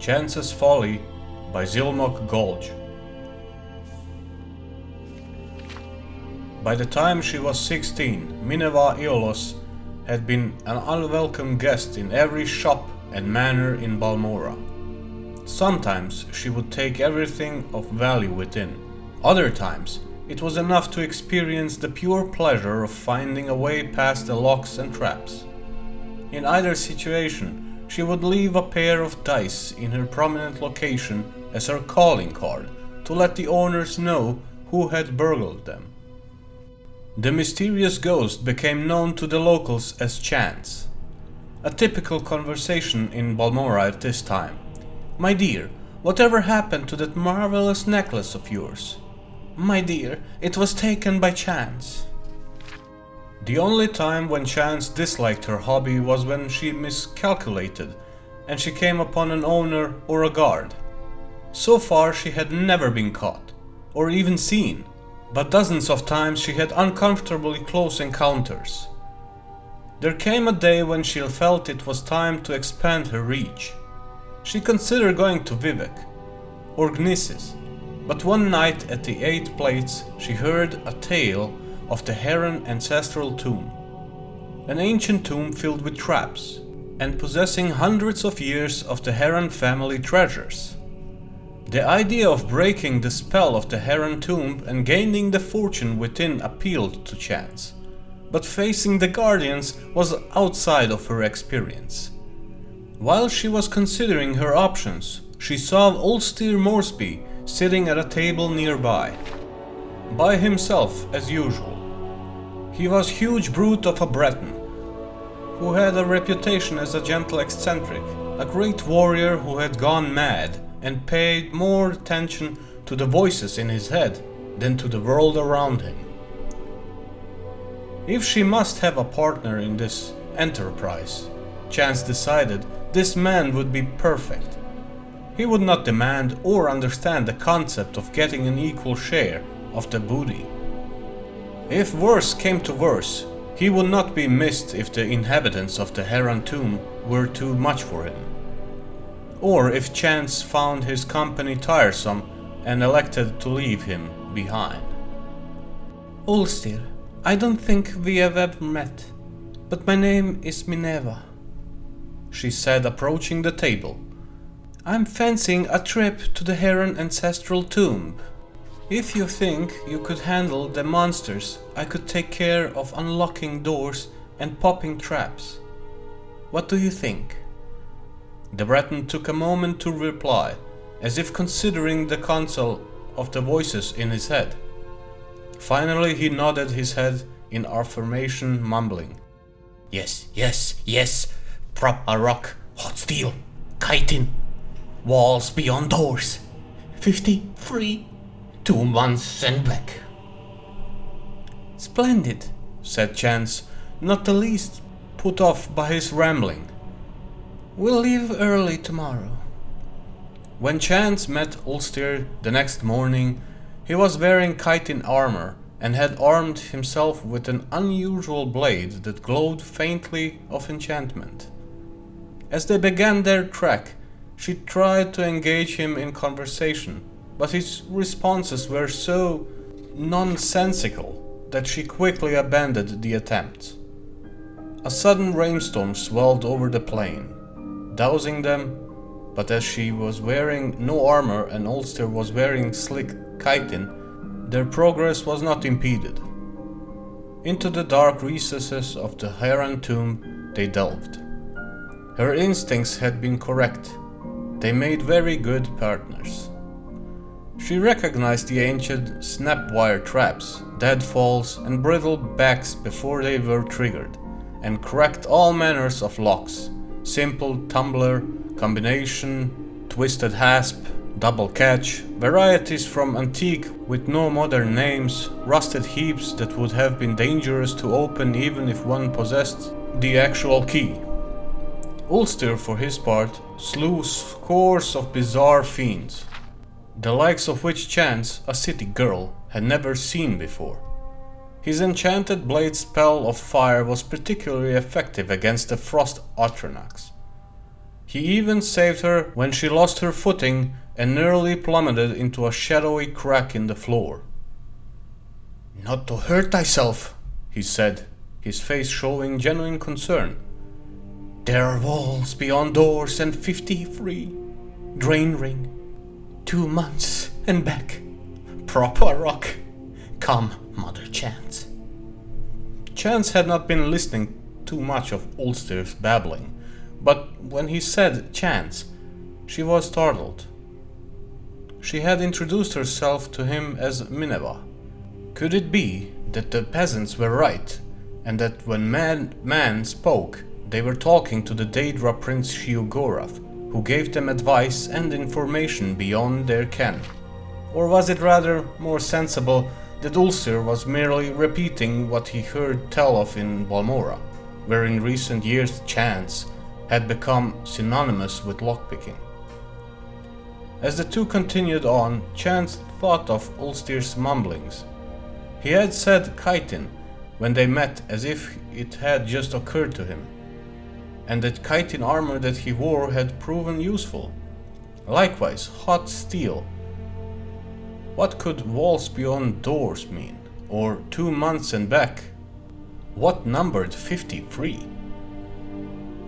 Chance's Folly by Zilmok Golge. By the time she was 16, Minerva Aeolus had been an unwelcome guest in every shop and manor in Balmora. Sometimes she would take everything of value within. Other times, it was enough to experience the pure pleasure of finding a way past the locks and traps. In either situation, she would leave a pair of dice in her prominent location as her calling card to let the owners know who had burgled them. The mysterious ghost became known to the locals as Chance. A typical conversation in Balmora at this time. "My dear, whatever happened to that marvelous necklace of yours?" "My dear, it was taken by chance." The only time when Chance disliked her hobby was when she miscalculated and she came upon an owner or a guard. So far she had never been caught, or even seen, but dozens of times she had uncomfortably close encounters. There came a day when she felt it was time to expand her reach. She considered going to Vivek or Gnissis, but one night at the Eight Plates she heard a tale of the Heron ancestral tomb, an ancient tomb filled with traps and possessing hundreds of years of the Heron family treasures. The idea of breaking the spell of the Heron tomb and gaining the fortune within appealed to Chance, but facing the guardians was outside of her experience. While she was considering her options, she saw Ulster Moresby sitting at a table nearby, by himself as usual. He was a huge brute of a Breton, who had a reputation as a gentle eccentric, a great warrior who had gone mad and paid more attention to the voices in his head than to the world around him. If she must have a partner in this enterprise, Chance decided this man would be perfect. He would not demand or understand the concept of getting an equal share of the booty. If worse came to worse, he would not be missed if the inhabitants of the Heron tomb were too much for him, or if Chance found his company tiresome and elected to leave him behind. "Ulster, I don't think we have ever met, but my name is Minerva," she said, approaching the table. "I'm fancying a trip to the Heron ancestral tomb. If you think you could handle the monsters, I could take care of unlocking doors and popping traps. What do you think?" The Breton took a moment to reply, as if considering the counsel of the voices in his head. Finally he nodded his head in affirmation, mumbling, Yes, yes, yes. Prop a rock, hot steel, chitin, walls beyond doors. 50 free, 2 months and back." "Splendid," said Chance, not the least put off by his rambling. "We'll leave early tomorrow." When Chance met Ulster the next morning, he was wearing chitin armor and had armed himself with an unusual blade that glowed faintly of enchantment. As they began their trek, she tried to engage him in conversation, but his responses were so nonsensical that she quickly abandoned the attempt. A sudden rainstorm swelled over the plain, dousing them, but as she was wearing no armor and Ulster was wearing slick chitin, their progress was not impeded. Into the dark recesses of the Heron tomb they delved. Her instincts had been correct. They made very good partners. She recognized the ancient snap-wire traps, deadfalls, and brittle backs before they were triggered, and cracked all manners of locks: simple, tumbler, combination, twisted hasp, double catch, varieties from antique with no modern names, rusted heaps that would have been dangerous to open even if one possessed the actual key. Ulster, for his part, slew scores of bizarre fiends, the likes of which Chance, a city girl, had never seen before. His enchanted blade spell of fire was particularly effective against the frost Atronachs. He even saved her when she lost her footing and nearly plummeted into a shadowy crack in the floor. "Not to hurt thyself," he said, his face showing genuine concern. "There are walls beyond doors and 50 free. Drain ring. 2 months and back. Proper rock. Come, Mother Chance." Chance had not been listening too much of Ulster's babbling, but when he said Chance, she was startled. She had introduced herself to him as Minerva. Could it be that the peasants were right, and that when man spoke, they were talking to the Daedra Prince Gorgoroth, who gave them advice and information beyond their ken? Or was it rather more sensible that Ulster was merely repeating what he heard tell of in Balmora, where in recent years chance had become synonymous with lockpicking? As the two continued on, Chance thought of Ulster's mumblings. He had said chitin when they met as if it had just occurred to him, and that chitin armor that he wore had proven useful. Likewise, hot steel. What could walls beyond doors mean? Or 2 months and back? What numbered 53?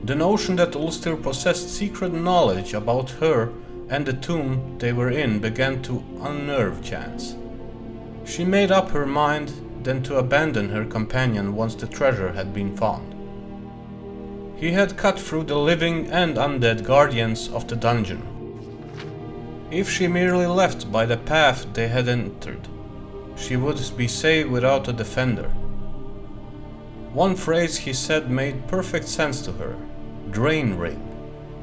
The notion that Ulster possessed secret knowledge about her and the tomb they were in began to unnerve Chance. She made up her mind then to abandon her companion once the treasure had been found. He had cut through the living and undead guardians of the dungeon. If she merely left by the path they had entered, she would be safe without a defender. One phrase he said made perfect sense to her: drain ring.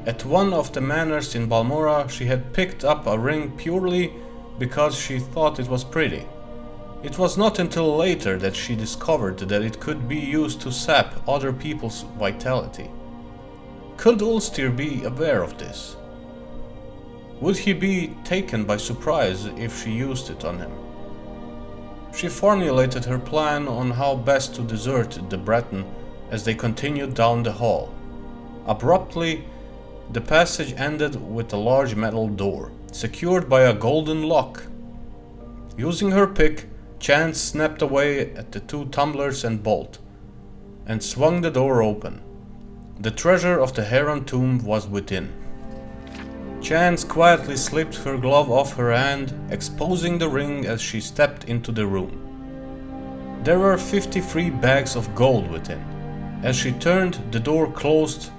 At one of the manors in Balmora she had picked up a ring purely because she thought it was pretty. It was not until later that she discovered that it could be used to sap other people's vitality. Could Ulster be aware of this? Would he be taken by surprise if she used it on him? She formulated her plan on how best to desert the Breton as they continued down the hall. Abruptly, the passage ended with a large metal door, secured by a golden lock. Using her pick, Chance snapped away at the 2 tumblers and bolt, and swung the door open. The treasure of the Heron tomb was within. Chance quietly slipped her glove off her hand, exposing the ring as she stepped into the room. There were 53 bags of gold within. As she turned, the door closed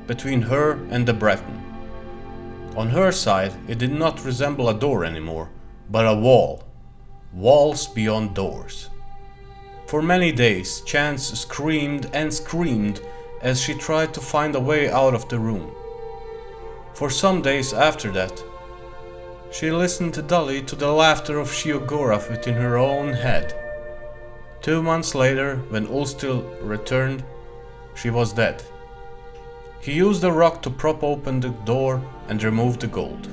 between her and the Breton. On her side, it did not resemble a door anymore, but a wall. Walls beyond doors. For many days, Chance screamed and screamed as she tried to find a way out of the room. For some days after that, she listened dully to the laughter of Gorgoroth within her own head. 2 months later, when Ulster returned, she was dead. He used a rock to prop open the door and remove the gold.